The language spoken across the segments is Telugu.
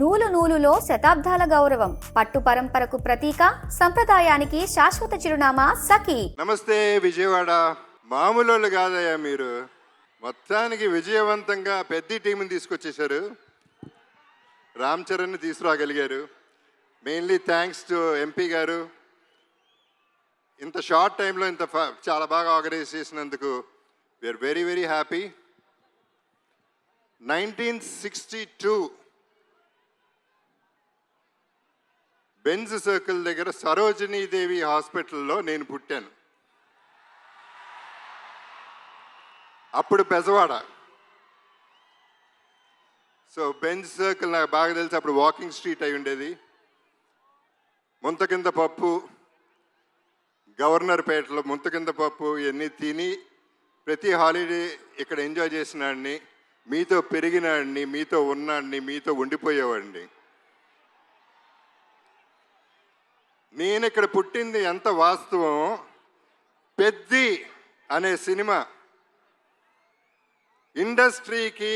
నూలు నూలులో శతాబ్దాల గౌరవం, పట్టు పరంపరకు ప్రతీక, సంప్రదాయానికి శాశ్వత చిరునామా సఖీ. నమస్తే విజయవాడ. మామూలు కాదయ్యా మీరు. మొత్తానికి విజయవంతంగా పెద్ద టీంని తీసుకొచ్చేశారు. రామ్ చరణ్ని తీసుకురాగలిగారు. మెయిన్లీ థ్యాంక్స్ టు ఎంపీ గారు. ఇంత షార్ట్ టైంలో ఇంత చాలా బాగా ఆర్గనైజ్ చేసినందుకు we're very very happy. 1962 Benz circle దగ్గర సరోజినీదేవి హాస్పిటల్లో నేను పుట్టాను. అప్పుడు బెజవాడ. సో బెంజ్ సర్కిల్ నాకు బాగా తెలిసి అప్పుడు వాకింగ్ స్ట్రీట్ అయి ఉండేది. ముంతకింద పప్పు, గవర్నర్ పేటలో ముంతకింద పప్పు ఇవన్నీ తిని ప్రతి హాలిడే ఇక్కడ ఎంజాయ్ చేసినాడిని, మీతో పెరిగినాడిని, మీతో ఉన్నాడిని, మీతో ఉండిపోయేవాడిని. నేను ఇక్కడ పుట్టింది ఎంత వాస్తవం. పెద్ది అనే సినిమా ఇండస్ట్రీకి,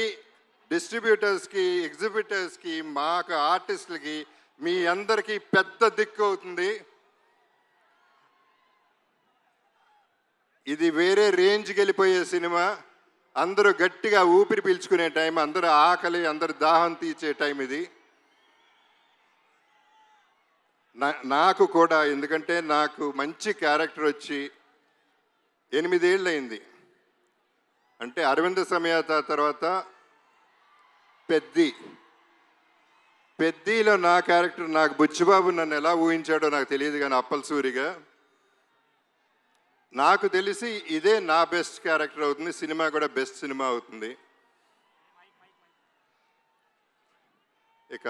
డిస్ట్రిబ్యూటర్స్కి, ఎగ్జిబిటర్స్కి, మాకు ఆర్టిస్టులకి, మీ అందరికీ పెద్ద దిక్కు అవుతుంది. ఇది వేరే రేంజ్కి వెళ్ళిపోయే సినిమా. అందరూ గట్టిగా ఊపిరి పీల్చుకునే టైం, అందరూ ఆకలి, అందరు దాహం తీర్చే టైం ఇది. నాకు కూడా, ఎందుకంటే నాకు మంచి క్యారెక్టర్ వచ్చి 8 ఏళ్ళు అయింది. అంటే అరవింద సమేత తర్వాత పెద్దిలో నా క్యారెక్టర్, నాకు బుచ్చిబాబు నన్ను ఎలా ఊహించాడో నాకు తెలియదు, కానీ అప్పలసూరిగా నాకు తెలిసి ఇదే నా బెస్ట్ క్యారెక్టర్ అవుతుంది. సినిమా కూడా బెస్ట్ సినిమా అవుతుంది. ఇక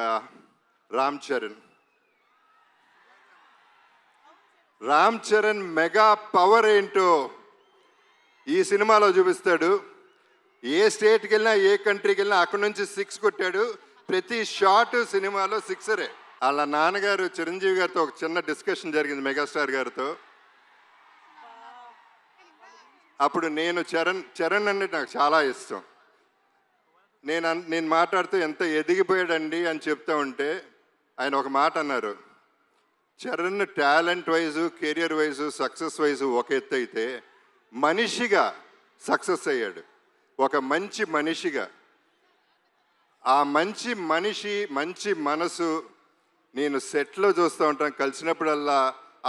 రామ్ చరణ్ మెగా పవర్ ఏంటో ఈ సినిమాలో చూపిస్తాడు. ఏ స్టేట్కి వెళ్ళినా, ఏ కంట్రీకి వెళ్ళినా అక్కడి నుంచి 6 కొట్టాడు. ప్రతి షాట్ సినిమాలో 6రే. వాళ్ళ నాన్నగారు చిరంజీవి గారితో ఒక చిన్న డిస్కషన్ జరిగింది, మెగాస్టార్ గారితో. అప్పుడు నేను చరణ్ అంటే నాకు చాలా ఇష్టం. నేను మాట్లాడుతూ ఎంత ఎదిగిపోయాడండి అని చెప్తా ఉంటే ఆయన ఒక మాట అన్నారు, Charan talent wise, career wise, success wise ఒక ఎత్తు అయితే మనిషిగా సక్సెస్ అయ్యాడు. ఒక మంచి మనిషిగా, ఆ మంచి మనిషి, మంచి మనసు నేను సెట్లో చూస్తూ ఉంటాను. కలిసినప్పుడల్లా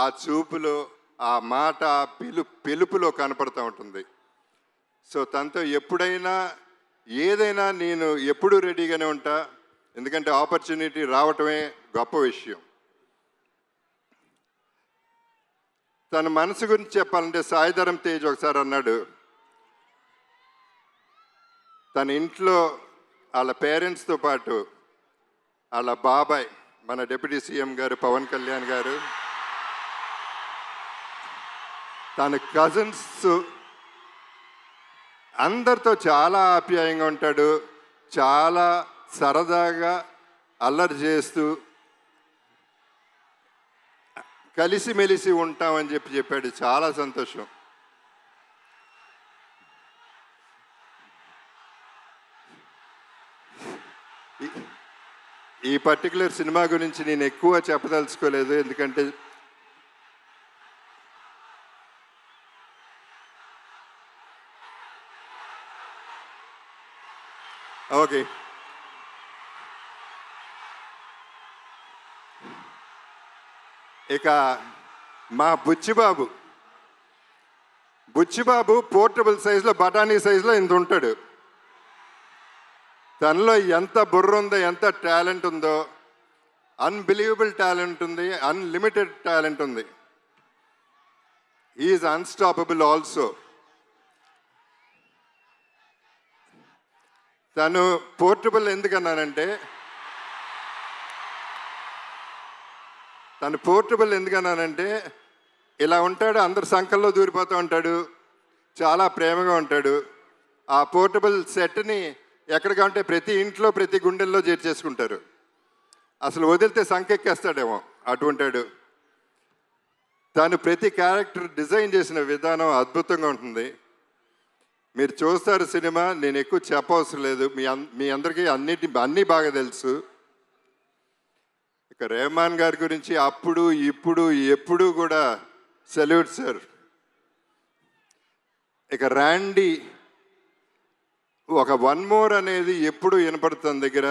ఆ చూపులో, ఆ మాట, పిలుపులో కనపడుతూ ఉంటుంది. సో తనతో ఎప్పుడైనా ఏదైనా నేను ఎప్పుడూ రెడీగానే ఉంటా. ఎందుకంటే ఆపర్చునిటీ రావటమే గొప్ప విషయం. తన మనసు గురించి చెప్పాలంటే సాయిధరం తేజ్ ఒకసారి అన్నాడు, తన ఇంట్లో వాళ్ళ పేరెంట్స్తో పాటు వాళ్ళ బాబాయ్, మన డిప్యూటీ సీఎం గారు పవన్ కళ్యాణ్ గారు, తన కజిన్స్ అందరితో చాలా ఆప్యాయంగా ఉంటాడు. చాలా సరదాగా అల్లరి చేస్తూ కలిసిమెలిసి ఉంటామని చెప్పాడు. చాలా సంతోషం. ఈ పర్టికులర్ సినిమా గురించి నేను ఎక్కువ చెప్పదలుచుకోలేదు, ఎందుకంటే ఓకే. ఇక మా బుచ్చిబాబు పోర్టబుల్ సైజులో, బఠానీ సైజులో ఇంత ఉంటాడు. తనలో ఎంత బుర్ర ఉందో, ఎంత టాలెంట్ ఉందో, అన్బిలీవబుల్ టాలెంట్ ఉంది, అన్లిమిటెడ్ టాలెంట్ ఉంది. Is unstoppable also. తను పోర్టబుల్ ఎందుకన్నానంటే, ఇలా ఉంటాడు, అందరు సంకల్లో దూరిపోతూ ఉంటాడు, చాలా ప్రేమగా ఉంటాడు. ఆ పోర్టబుల్ సెట్ని ఎక్కడికంటే ప్రతి ఇంట్లో, ప్రతి గుండెల్లో చేర్చేసుకుంటారు. అసలు వదిలితే సంకెక్కేస్తాడేమో అటువంటాడు. తను ప్రతి క్యారెక్టర్ డిజైన్ చేసిన విధానం అద్భుతంగా ఉంటుంది. మీరు చూస్తారు సినిమా, నేను ఎక్కువ చెప్పవసరం లేదు, మీ అందరికీ అన్నీ బాగా తెలుసు. ఇక రెహమాన్ గారి గురించి అప్పుడు ఇప్పుడు ఎప్పుడు కూడా సెల్యూట్ సార్. ఇక ర్యాండీ ఒక వన్ మోర్ అనేది ఎప్పుడు వినపడుతుంది దగ్గర.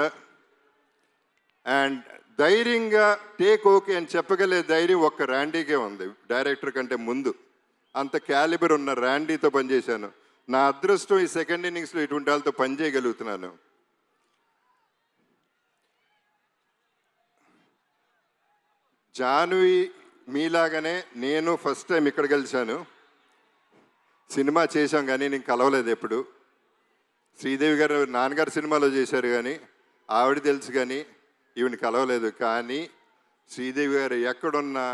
అండ్ ధైర్యంగా టేక్ ఓకే అని చెప్పగలే ధైర్యం ఒక్క ర్యాండీకే ఉంది డైరెక్టర్ కంటే ముందు. అంత క్యాలిబర్ ఉన్న ర్యాండీతో పనిచేశాను. నా అదృష్టం ఈ సెకండ్ ఇన్నింగ్స్లో ఇటువంటి వాళ్ళతో పనిచేయగలుగుతున్నాను. జాన్వి మీలాగానే నేను ఫస్ట్ టైం ఇక్కడ కలిశాను. సినిమా చేశాం కానీ నేను కలవలేదు ఎప్పుడు. శ్రీదేవి గారు నాన్నగారు సినిమాలో చేశారు కానీ ఆవిడ తెలుసు కానీ ఈవిని కలవలేదు. కానీ శ్రీదేవి గారు ఎక్కడున్నా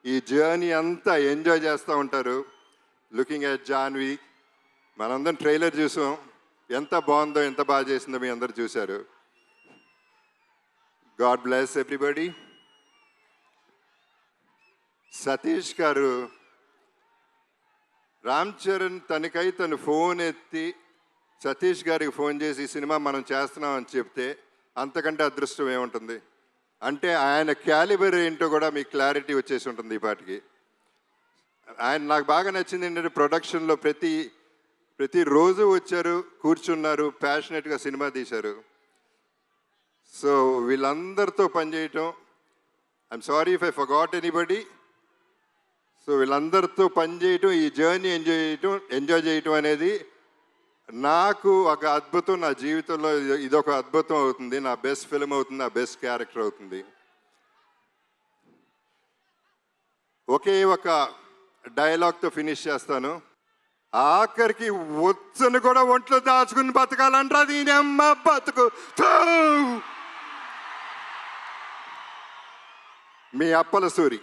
ఈ జర్నీ అంతా ఎంజాయ్ చేస్తూ ఉంటారు. లుకింగ్ అట్ జాన్వి, మనందరం ట్రైలర్ చూసాం, ఎంత బాగుందో ఎంత బాగా చేసిందో మీ అందరు చూశారు. God bless everybody. సతీష్ గారు, రామ్ చరణ్ తను ఫోన్ ఎత్తి సతీష్ గారికి ఫోన్ చేసి ఈ సినిమా మనం చేస్తున్నాం అని చెప్తే అంతకంటే అదృష్టం ఏముంటుంది. అంటే ఆయన క్యాలిబర్ ఏంటో కూడా మీకు క్లారిటీ వచ్చేసి ఉంటుంది ఈ పాటికి. ఆయన నాకు బాగా నచ్చింది ఏంటంటే ప్రొడక్షన్లో ప్రతిరోజు వచ్చారు, కూర్చున్నారు, ప్యాషనెట్గా సినిమా తీశారు. సో వీళ్ళందరితో పనిచేయటం, I'm sorry if I forgot anybody. So వీళ్ళందరితో పనిచేయటం, ఈ జర్నీ ఎంజాయ్ చేయటం అనేది నాకు ఒక అద్భుతం. నా జీవితంలో ఇదొక అద్భుతం అవుతుంది. నా బెస్ట్ ఫిల్మ్ అవుతుంది, నా బెస్ట్ క్యారెక్టర్ అవుతుంది. ఒకే ఒక డైలాగ్తో ఫినిష్ చేస్తాను. ఆఖరికి వచ్చను కూడా ఒంట్లో దాచుకుని బతకాలంటారా దీని అమ్మ బతుకు. మీ అప్పల సూరి.